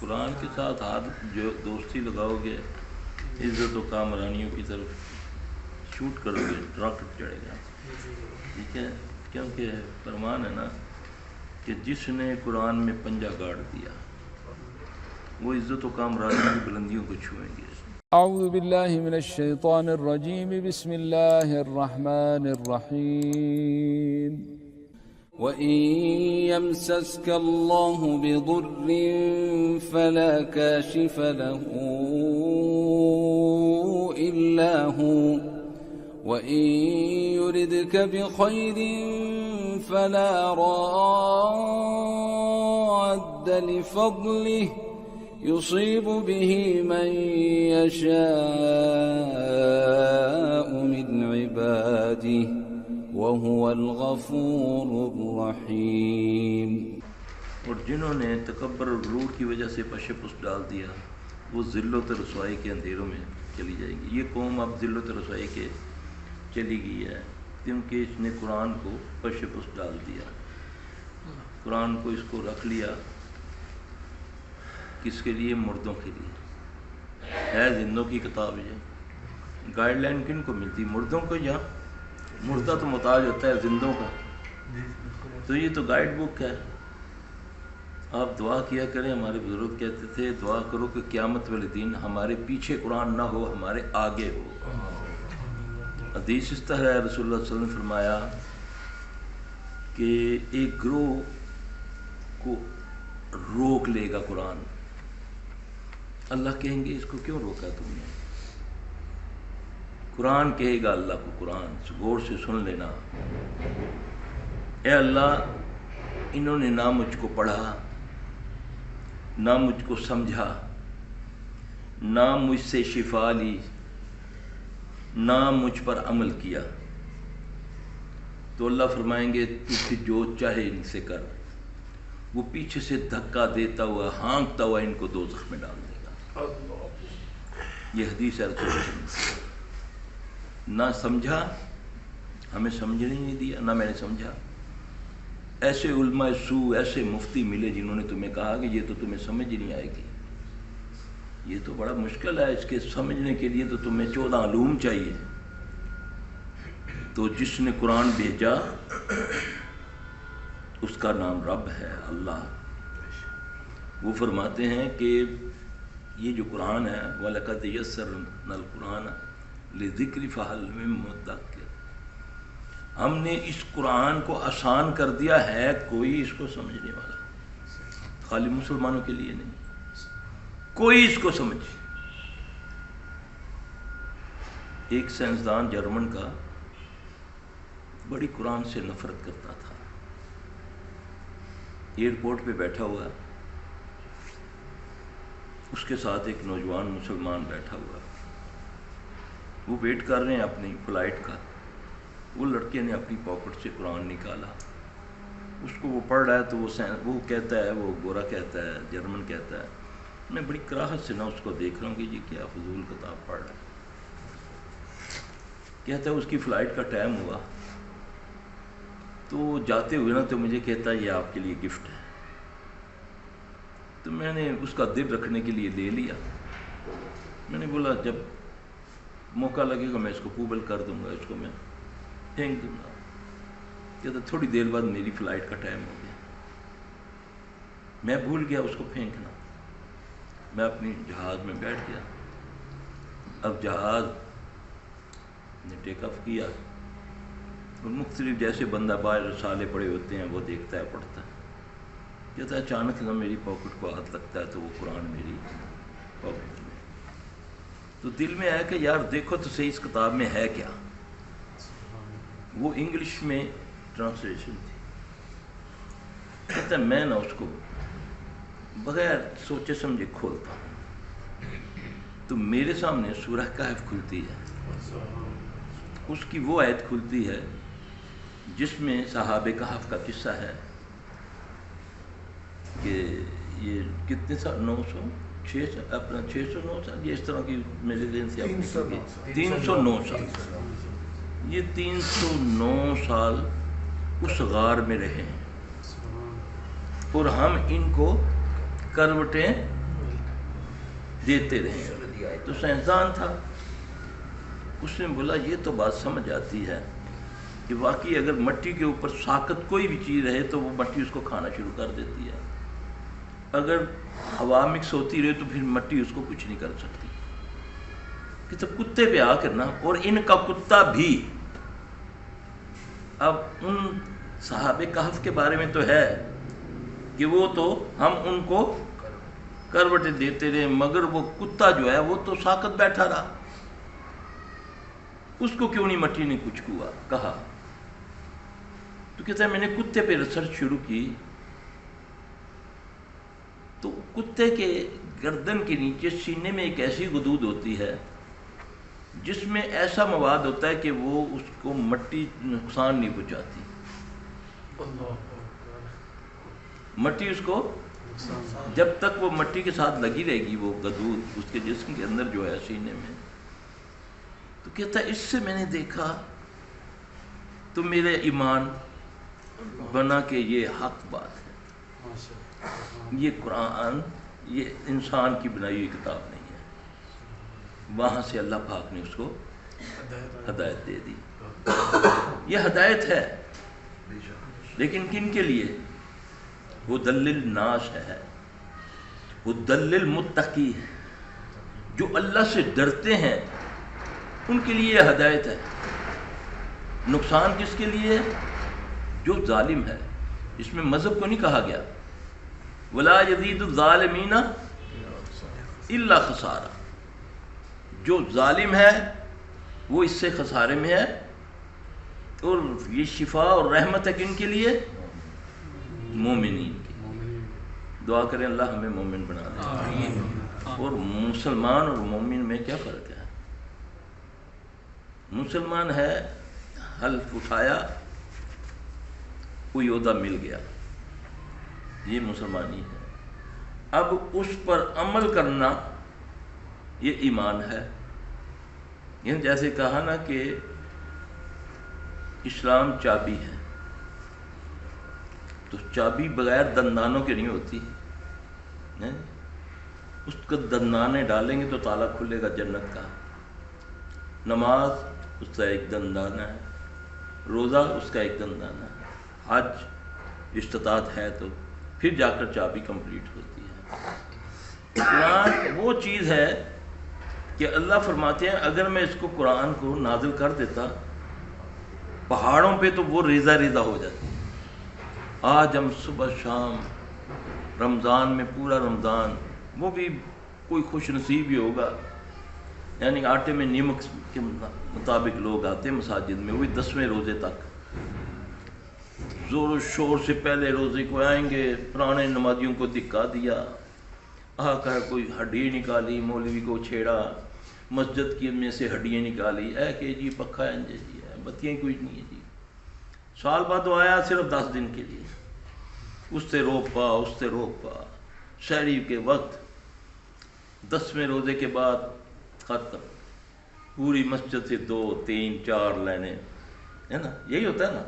قرآن کے ساتھ ہاتھ جو دوستی لگاؤ گے، عزت و کامرانیوں کی طرف شوٹ کرو گے، راکٹ چڑھے گا. ٹھیک ہے، کیونکہ فرمان ہے نا کہ جس نے قرآن میں پنجہ گاڑ دیا وہ عزت و کامرانی کی بلندیوں کو چھوئیں گے. اعوذ باللہ من الشیطان الرجیم، بسم اللہ الرحمن الرحیم. وَإِن يَمْسَسْكَ اللَّهُ بِضُرٍّ فَلَا كَاشِفَ لَهُ إِلَّا هُوَ وَإِن يُرِدْكَ بِخَيْرٍ فَلَا رَادَّ لِفَضْلِهِ يصيب به من يشاء من عباده وهو الغفور الرحيم. اور جنہوں نے تکبر اور غرور کی وجہ سے پش پس ڈال دیا وہ ذلت و رسوائی کے اندھیروں میں چلی جائے گی. یہ قوم اب ذلت و رسوائی کے چلی گئی ہے کیونکہ اس نے قرآن کو پش پس ڈال دیا. قرآن کو اس کو رکھ لیا کس کے لیے؟ مردوں کے لیے. ہے زندوں کی کتاب ہے. گائیڈ لائن کن کو ملتی؟ مردوں کو. یا مردہ تو محتاج ہوتا ہے زندوں کا، تو یہ تو گائیڈ بک ہے. آپ دعا کیا کریں. ہمارے بزرگ کہتے تھے دعا کرو کہ قیامت والے دن ہمارے پیچھے قرآن نہ ہو، ہمارے آگے ہو. حدیث اس طرح ہے، رسول اللہ صلی اللہ علیہ وسلم نے فرمایا کہ ایک گروہ کو روک لے گا قرآن. اللہ کہیں گے اس کو کیوں روکا تم نے؟ قرآن کہے گا اللہ کو، قرآن غور سے سن لینا، اے اللہ انہوں نے نہ مجھ کو پڑھا، نہ مجھ کو سمجھا، نہ مجھ سے شفا لی، نہ مجھ پر عمل کیا. تو اللہ فرمائیں گے تو پھر جو چاہے ان سے کر. وہ پیچھے سے دھکا دیتا ہوا، ہانکتا ہوا ان کو دوزخ میں ڈال دے گا. یہ حدیث ہے رسول اللہ. نہ سمجھا، ہمیں سمجھنے نہیں دیا، نہ میں نے سمجھا. ایسے علماء سو، ایسے مفتی ملے جنہوں نے تمہیں کہا کہ یہ تو تمہیں سمجھ نہیں آئے گی، یہ تو بڑا مشکل ہے، اس کے سمجھنے کے لیے تو تمہیں 14 علوم چاہیے. تو جس نے قرآن بھیجا اس کا نام رب ہے، اللہ. وہ فرماتے ہیں کہ یہ جو قرآن ہے وَلَقَدْ يَسَّرْنَا الْقُرْآنَ لِذِكْرِ فَهَلْ مِن مُّدَّكِرٍ، ہم نے اس قرآن کو آسان کر دیا ہے، کوئی اس کو سمجھنے والا؟ خالی مسلمانوں کے لیے نہیں، کوئی اس کو سمجھ. ایک سائنسدان جرمن کا بڑی قرآن سے نفرت کرتا تھا. ایئرپورٹ پہ بیٹھا ہوا، اس کے ساتھ ایک نوجوان مسلمان بیٹھا ہوا. وہ ویٹ کر رہے ہیں اپنی فلائٹ کا. وہ لڑکے نے اپنی پاکٹ سے قرآن نکالا، اس کو وہ پڑھ رہا ہے. تو وہ کہتا ہے، وہ گورا کہتا ہے، جرمن کہتا ہے، میں بڑی کراہت سے نہ اس کو دیکھ رہا ہوں کہ یہ کیا فضول کتاب پڑھ رہا ہے. کہتا ہے اس کی فلائٹ کا ٹائم ہوا تو جاتے ہوئے نا تو مجھے کہتا ہے یہ آپ کے لیے گفٹ ہے. تو میں نے اس کا دل رکھنے کے لیے لے لیا. میں نے بولا جب موقع لگے گا میں اس کو قبول کر دوں گا، اس کو میں پھینک دوں گا. کہتا تھوڑی دیر بعد میری فلائٹ کا ٹائم ہو گیا، میں بھول گیا اس کو پھینکنا. میں اپنی جہاز میں بیٹھ گیا. اب جہاز نے ٹیک آف کیا اور مختلف جیسے بندہ باہر رسالے پڑے ہوتے ہیں وہ دیکھتا ہے، پڑھتا ہے. کہتا ہے اچانک نہ میری پاکٹ کو ہاتھ لگتا ہے تو وہ قرآن میری پاکٹ میں. تو دل میں آیا کہ یار دیکھو تو صحیح اس کتاب میں ہے کیا. وہ انگلش میں ٹرانسلیشن تھی. کہتا ہے میں نہ اس کو بغیر سوچے سمجھے کھولتا ہوں تو میرے سامنے سورہ کہف کھلتی ہے. اس کی وہ آیت کھلتی ہے جس میں صحابہ کہف کا قصہ ہے کہ یہ کتنے سال، 900 اپنا 600 9 سال، یہ اس طرح کی میرے ذہن سے 309 سال. یہ 309 سال اس غار میں رہے ہیں اور ہم ان کو کروٹیں دیتے رہے. تو سائنسدان تھا, اس نے بولا یہ تو بات سمجھ آتی ہے کہ واقعی اگر مٹی کے اوپر ساقط کوئی بھی چیز رہے تو وہ مٹی اس کو کھانا شروع کر دیتی ہے, اگر ہوا مکس ہوتی رہے تو پھر مٹی اس کو کچھ نہیں کر سکتی. کہ تو کتے پہ آ کر نا, اور ان کا کتا بھی. اب ان صحابہ کہف کے بارے میں تو ہے کہ وہ تو ہم ان کو کروٹیں دیتے رہے, مگر وہ کتا جو ہے وہ تو ساقط بیٹھا رہا, اس کو کیوں نہیں مٹی نے کچھ کہا. تو کہتا ہے میں نے کتے پہ ریسرچ شروع کی, تو کتے کے گردن کے نیچے سینے میں ایک ایسی غدود ہوتی ہے جس میں ایسا مواد ہوتا ہے کہ وہ اس کو مٹی نقصان نہیں پہنچاتی. مٹی اس کو جب تک وہ مٹی کے ساتھ لگی رہے گی, وہ غدود اس کے جسم کے اندر جو ہے سینے میں. تو کہتا ہے اس سے میں نے دیکھا تو میرے ایمان بنا کہ یہ حق بات ہے, یہ قرآن یہ انسان کی بنائی ہوئی کتاب نہیں ہے. وہاں سے اللہ پاک نے اس کو ہدایت دے دی. یہ ہدایت ہے, لیکن کن کے لیے؟ ہدی للناس ہے, ہدی للمتقی ہے. جو اللہ سے ڈرتے ہیں ان کے لیے یہ ہدایت ہے. نقصان کس کے لیے؟ جو ظالم ہے. اس میں مذہب کو نہیں کہا گیا. ولا یزید الظالمین الا خسارہ. جو ظالم ہے وہ اس سے خسارے میں ہے. اور یہ شفا اور رحمت ہے کن کے لیے؟ مومنین کے. دعا کریں اللہ ہمیں مومن بنا دے. اور مسلمان اور مومن میں کیا فرق ہے؟ مسلمان ہے حلف اٹھایا کوئی عہدہ مل گیا, یہ مسلمانی ہے. اب اس پر عمل کرنا یہ ایمان ہے. یعنی جیسے کہا نا کہ اسلام چابی ہے, تو چابی بغیر دندانوں کے نہیں ہوتی. اس کو دندانے ڈالیں گے تو تالا کھلے گا جنت کا. نماز اس کا ایک دندانہ ہے, روزہ اس کا ایک دندانہ ہے, حج استطاعت ہے تو پھر جا کر چابی کمپلیٹ ہوتی ہے. قرآن وہ چیز ہے کہ اللہ فرماتے ہیں اگر میں اس کو قرآن کو نازل کر دیتا پہاڑوں پہ تو وہ ریزہ ریزہ ہو جاتی. آج ہم صبح شام رمضان میں پورا رمضان, وہ بھی کوئی خوش نصیب ہی ہوگا, یعنی آٹے میں نیمک کے مطابق لوگ آتے ہیں مساجد میں, وہی 10ویں روزے تک زور و شور سے پہلے روزے کو آئیں گے. پرانے نمازیوں کو دکا دیا, آ کر کوئی ہڈی نکالی, مولوی کو چھیڑا, مسجد کی میں سے ہڈیاں نکالی, اے کہ جی پکا ہے جی, بتیاں کچھ نہیں ہے جی. سال بعد وہ آیا صرف 10 دن کے لیے, اس سے روک پا اس سے روک پا. شہری کے وقت 10ویں روزے کے بعد ختم, پوری مسجد سے 2 3 4 لائنیں, ہے نا, یہی ہوتا ہے نا.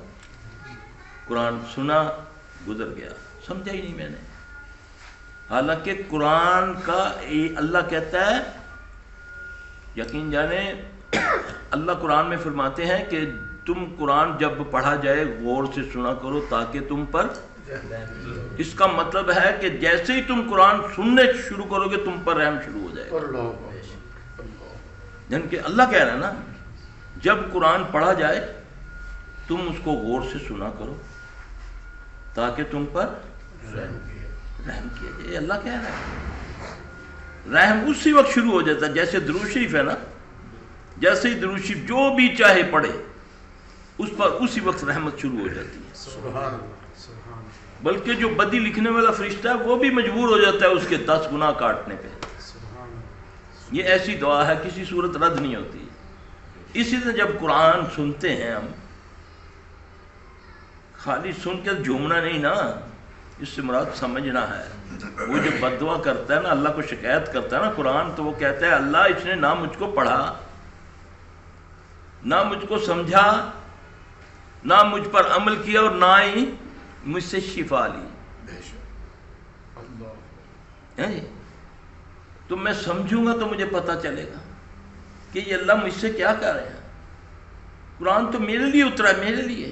قرآن سنا گزر گیا, سمجھا ہی نہیں میں نے. حالانکہ قرآن کا اللہ کہتا ہے, یقین جانے اللہ قرآن میں فرماتے ہیں کہ تم قرآن جب پڑھا جائے غور سے سنا کرو تاکہ تم پر. اس کا مطلب ہے کہ جیسے ہی تم قرآن سننے شروع کرو گے تم پر رحم شروع ہو جائے گا. یعنی کہ اللہ کہہ رہا ہے نا, جب قرآن پڑھا جائے تم اس کو غور سے سنا کرو تاکہ تم پر رحم کیا جائے. اللہ کہہ رہا ہے. رحم اسی وقت شروع ہو جاتا ہے جیسے درود شریف ہے نا, جیسے ہی درود شریف جو بھی چاہے پڑھے اس پر اسی وقت رحمت شروع ہو جاتی ہے. سبحان بلکہ جو بدی لکھنے والا فرشتہ ہے وہ بھی مجبور ہو جاتا ہے اس کے 10 گناہ کاٹنے پہ. یہ ایسی دعا ہے کسی صورت رد نہیں ہوتی. اسی طرح جب قرآن سنتے ہیں ہم, خالی سن کے جھومنا نہیں نا, اس سے مراد سمجھنا ہے. وہ جو بد دعا کرتا ہے نا, اللہ کو شکایت کرتا ہے نا قرآن, تو وہ کہتا ہے اللہ اس نے نہ مجھ کو پڑھا, نہ مجھ کو سمجھا, نہ مجھ پر عمل کیا, اور نہ ہی مجھ سے شفا لی. تو میں سمجھوں گا تو مجھے پتہ چلے گا کہ یہ اللہ مجھ سے کیا کر رہے ہیں۔ قرآن تو میرے لیے اترا ہے، میرے لیے